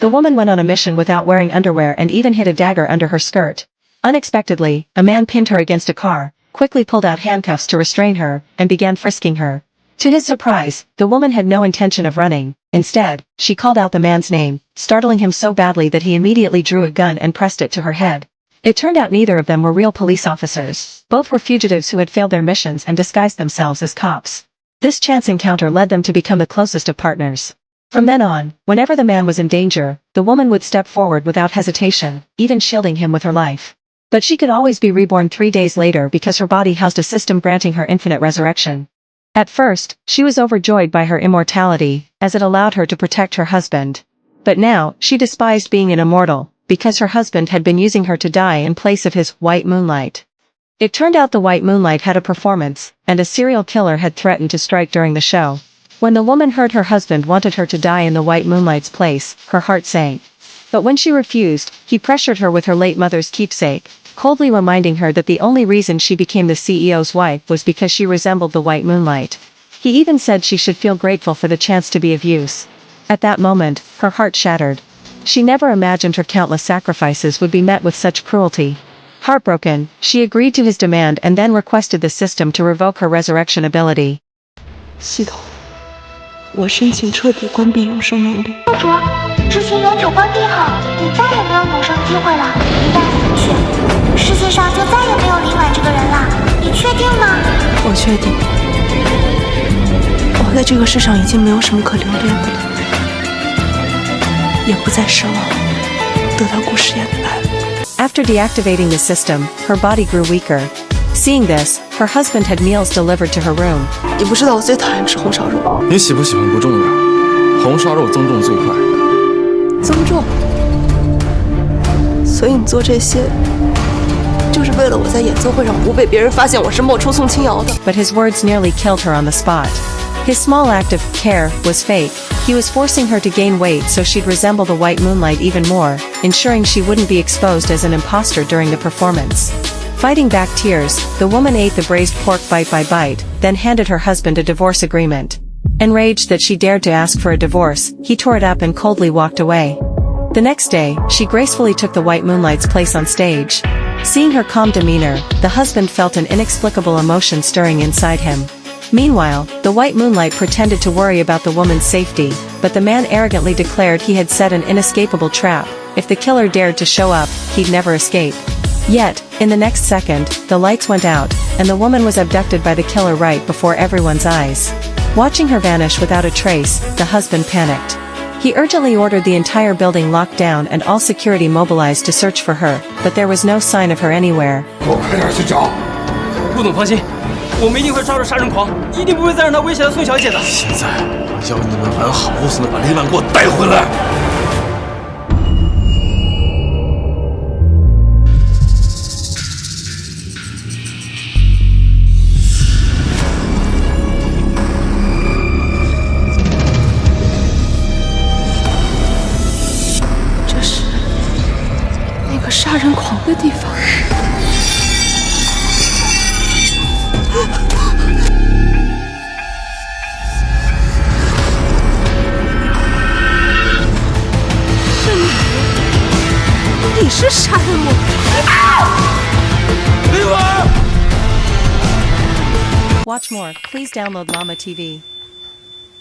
The woman went on a mission without wearing underwear and even hid a dagger under her skirt. Unexpectedly, a man pinned her against a car, quickly pulled out handcuffs to restrain her, and began frisking her. To his surprise, the woman had no intention of running. Instead, she called out the man's name, startling him so badly that he immediately drew a gun and pressed it to her head. It turned out neither of them were real police officers. Both were fugitives who had failed their missions and disguised themselves as cops. This chance encounter led them to become the closest of partners. From then on, whenever the man was in danger, the woman would step forward without hesitation, even shielding him with her life. But she could always be reborn 3 days later because her body housed a system granting her infinite resurrection. At first, she was overjoyed by her immortality, as it allowed her to protect her husband. But now, she despised being an immortal, because her husband had been using her to die in place of his white moonlight. It turned out the white moonlight had a performance, and a serial killer had threatened to strike during the show. When the woman heard her husband wanted her to die in the white moonlight's place, her heart sank. But when she refused, he pressured her with her late mother's keepsake, coldly reminding her that the only reason she became the CEO's wife was because she resembled the white moonlight. He even said she should feel grateful for the chance to be of use. At that moment, her heart shattered. She never imagined her countless sacrifices would be met with such cruelty. Heartbroken, she agreed to his demand and then requested the system to revoke her resurrection ability. 系统，我申请彻底关闭永生能力。公主，执行永久关闭后，你再也没有永生机会了。一旦死去，世界上就再也没有林婉这个人了。你确定吗？我确定。我在这个世上已经没有什么可留恋的了，也不再奢望得到过实验的爱。 After deactivating the system, her body grew weaker. Seeing this, her husband had meals delivered to her room. 你不知道我最讨厌吃红烧肉。你喜不喜欢不重要，红烧肉增重最快。增重？所以你做这些，就是为了我在演奏会上不被别人发现我是冒充宋清瑶的。But his words nearly killed her on the spot. His small act of care was fake. He was forcing her to gain weight so she'd resemble the white moonlight even more, ensuring she wouldn't be exposed as an imposter during the performance. Fighting back tears, the woman ate the braised pork bite by bite, then handed her husband a divorce agreement. Enraged that she dared to ask for a divorce, he tore it up and coldly walked away. The next day, she gracefully took the white moonlight's place on stage. Seeing her calm demeanor, the husband felt an inexplicable emotion stirring inside him. Meanwhile, the white moonlight pretended to worry about the woman's safety, but the man arrogantly declared he had set an inescapable trap. If the killer dared to show up, he'd never escape. Yet, in the next second, the lights went out, and the woman was abducted by the killer right before everyone's eyes. Watching her vanish without a trace, the husband panicked. He urgently ordered the entire building locked down and all security mobilized to search for her, but there was no sign of her anywhere. 给我快点去找！陆总放心，我们一定会抓住杀人狂，一定不会再让他威胁到宋小姐的。现在我要你们完好无损的把林婉给我带回来。这是那个杀人狂的地方。 你是杀人魔！林婉。 Watch more, please download LlamaTV.